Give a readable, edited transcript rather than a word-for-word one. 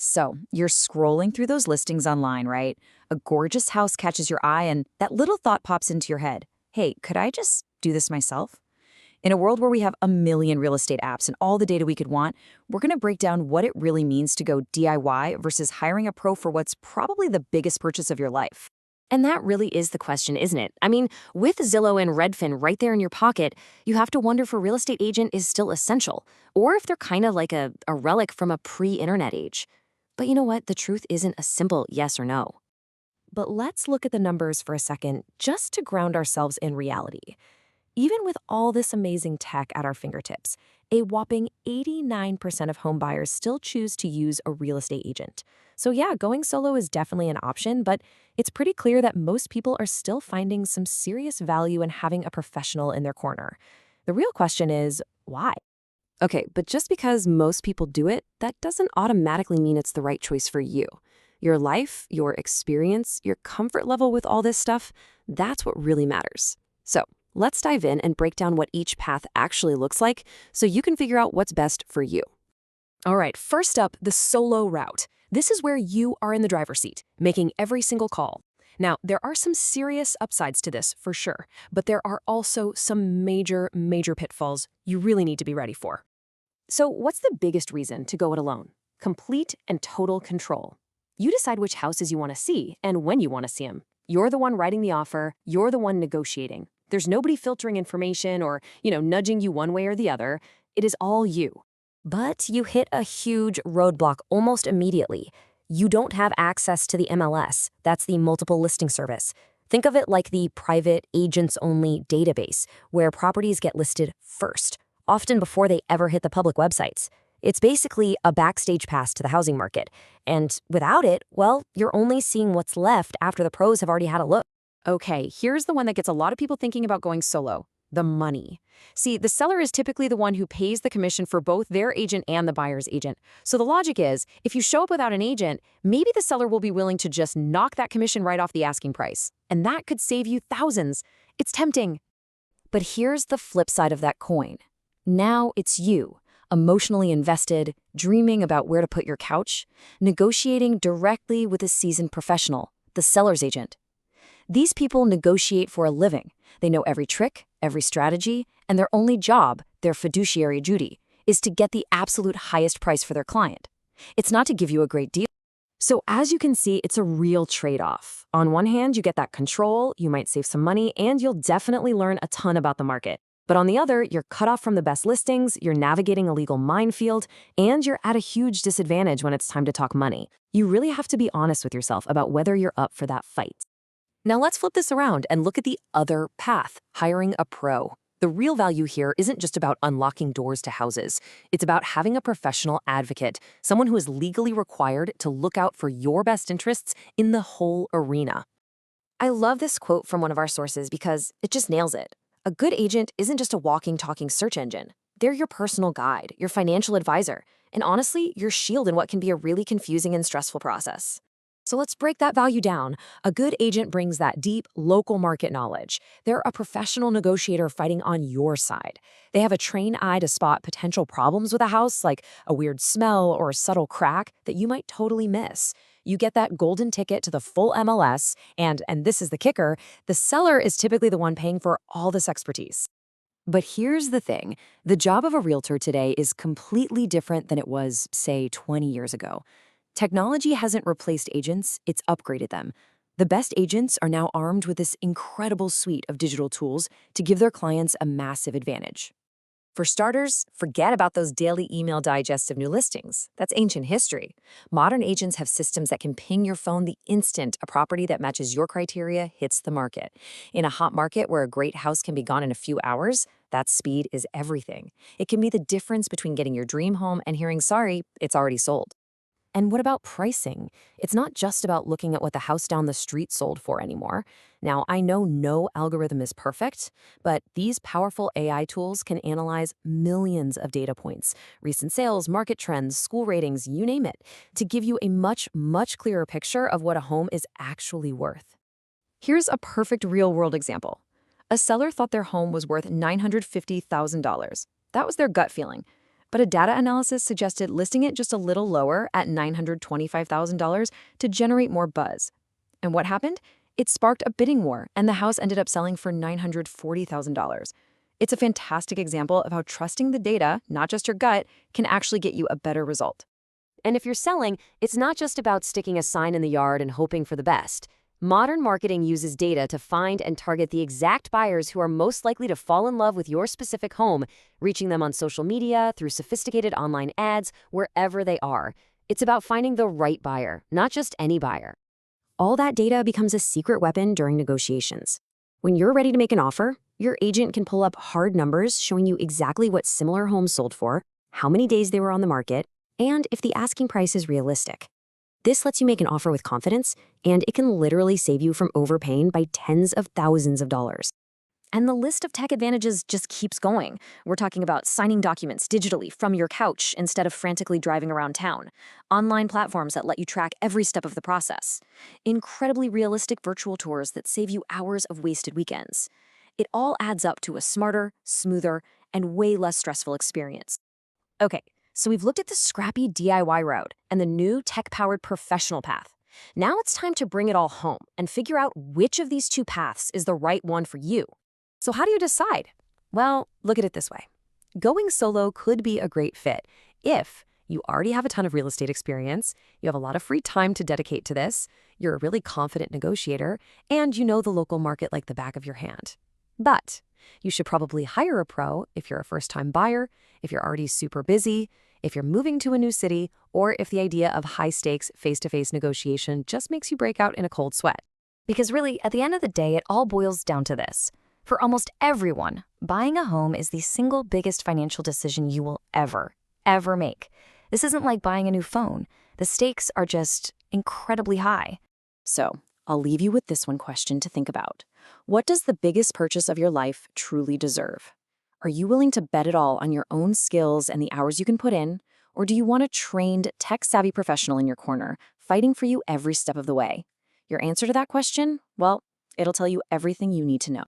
So, you're scrolling through those listings online, right? A gorgeous house catches your eye, and that little thought pops into your head. Hey, could I just do this myself? In a world where we have a million real estate apps and all the data we could want, we're going to break down what it really means to go DIY versus hiring a pro for what's probably the biggest purchase of your life. And that really is the question, isn't it? I mean, with Zillow and Redfin right there in your pocket, you have to wonder if a real estate agent is still essential, or if they're kind of like a relic from a pre-internet age. But you know what? The truth isn't a simple yes or no. But let's look at the numbers for a second, just to ground ourselves in reality. Even with all this amazing tech at our fingertips, a whopping 89% of home buyers still choose to use a real estate agent. So yeah, going solo is definitely an option, but it's pretty clear that most people are still finding some serious value in having a professional in their corner. The real question is, why? Okay, but just because most people do it, that doesn't automatically mean it's the right choice for you. Your life, your experience, your comfort level with all this stuff, that's what really matters. So, let's dive in and break down what each path actually looks like so you can figure out what's best for you. All right, first up, the solo route. This is where you are in the driver's seat, making every single call. Now, there are some serious upsides to this, for sure, but there are also some major pitfalls you really need to be ready for. So, what's the biggest reason to go it alone? Complete and total control. You decide which houses you want to see and when you want to see them. You're the one writing the offer, you're the one negotiating. There's nobody filtering information or, nudging you one way or the other. It is all you. But you hit a huge roadblock almost immediately. You don't have access to the MLS. That's the multiple listing service. Think of it like the private agents-only database, where properties get listed first, often before they ever hit the public websites. It's basically a backstage pass to the housing market. And without it, well, you're only seeing what's left after the pros have already had a look. Okay, here's the one that gets a lot of people thinking about going solo: the money. See, the seller is typically the one who pays the commission for both their agent and the buyer's agent. So the logic is, if you show up without an agent, maybe the seller will be willing to just knock that commission right off the asking price. And that could save you thousands. It's tempting. But here's the flip side of that coin. Now it's you, emotionally invested, dreaming about where to put your couch, negotiating directly with a seasoned professional, the seller's agent. These people negotiate for a living. They know every trick, every strategy, and their only job, their fiduciary duty, is to get the absolute highest price for their client. It's not to give you a great deal. So as you can see, it's a real trade-off. On one hand, you get that control, you might save some money, and you'll definitely learn a ton about the market. But on the other, you're cut off from the best listings, you're navigating a legal minefield, and you're at a huge disadvantage when it's time to talk money. You really have to be honest with yourself about whether you're up for that fight. Now let's flip this around and look at the other path, hiring a pro. The real value here isn't just about unlocking doors to houses. It's about having a professional advocate, someone who is legally required to look out for your best interests in the whole arena. I love this quote from one of our sources because it just nails it. A good agent isn't just a walking, talking search engine. They're your personal guide, your financial advisor, and honestly, your shield in what can be a really confusing and stressful process. So let's break that value down. A good agent brings that deep, local market knowledge. They're a professional negotiator fighting on your side. They have a trained eye to spot potential problems with a house, like a weird smell or a subtle crack that you might totally miss. You get that golden ticket to the full MLS, and this is the kicker, the seller is typically the one paying for all this expertise. But here's the thing. The job of a realtor today is completely different than it was, say, 20 years ago. Technology hasn't replaced agents, it's upgraded them. The best agents are now armed with this incredible suite of digital tools to give their clients a massive advantage. For starters, forget about those daily email digests of new listings. That's ancient history. Modern agents have systems that can ping your phone the instant a property that matches your criteria hits the market. In a hot market where a great house can be gone in a few hours, that speed is everything. It can be the difference between getting your dream home and hearing, sorry, it's already sold. And what about pricing? It's not just about looking at what the house down the street sold for anymore. Now, I know no algorithm is perfect, but these powerful AI tools can analyze millions of data points, recent sales, market trends, school ratings, you name it, to give you a much clearer picture of what a home is actually worth. Here's a perfect real-world example. A seller thought their home was worth $950,000. That was their gut feeling. But a data analysis suggested listing it just a little lower at $925,000 to generate more buzz. And what happened? It sparked a bidding war, and the house ended up selling for $940,000. It's a fantastic example of how trusting the data, not just your gut, can actually get you a better result. And if you're selling, it's not just about sticking a sign in the yard and hoping for the best. Modern marketing uses data to find and target the exact buyers who are most likely to fall in love with your specific home, reaching them on social media, through sophisticated online ads, wherever they are. It's about finding the right buyer, not just any buyer. All that data becomes a secret weapon during negotiations. When you're ready to make an offer, your agent can pull up hard numbers showing you exactly what similar homes sold for, how many days they were on the market, and if the asking price is realistic. This lets you make an offer with confidence, and it can literally save you from overpaying by tens of thousands of dollars. And the list of tech advantages just keeps going. We're talking about signing documents digitally from your couch instead of frantically driving around town, online platforms that let you track every step of the process, incredibly realistic virtual tours that save you hours of wasted weekends. It all adds up to a smarter, smoother, and way less stressful experience. Okay, so we've looked at the scrappy DIY route and the new tech-powered professional path. Now it's time to bring it all home and figure out which of these two paths is the right one for you. So how do you decide? Well, look at it this way. Going solo could be a great fit if you already have a ton of real estate experience, you have a lot of free time to dedicate to this, you're a really confident negotiator, and you know the local market like the back of your hand. But you should probably hire a pro if you're a first-time buyer, if you're already super busy, if you're moving to a new city, or if the idea of high-stakes face-to-face negotiation just makes you break out in a cold sweat. Because really, at the end of the day, it all boils down to this. For almost everyone, buying a home is the single biggest financial decision you will ever make. This isn't like buying a new phone. The stakes are just incredibly high. So, I'll leave you with this one question to think about. What does the biggest purchase of your life truly deserve? Are you willing to bet it all on your own skills and the hours you can put in? Or do you want a trained, tech-savvy professional in your corner, fighting for you every step of the way? Your answer to that question? Well, it'll tell you everything you need to know.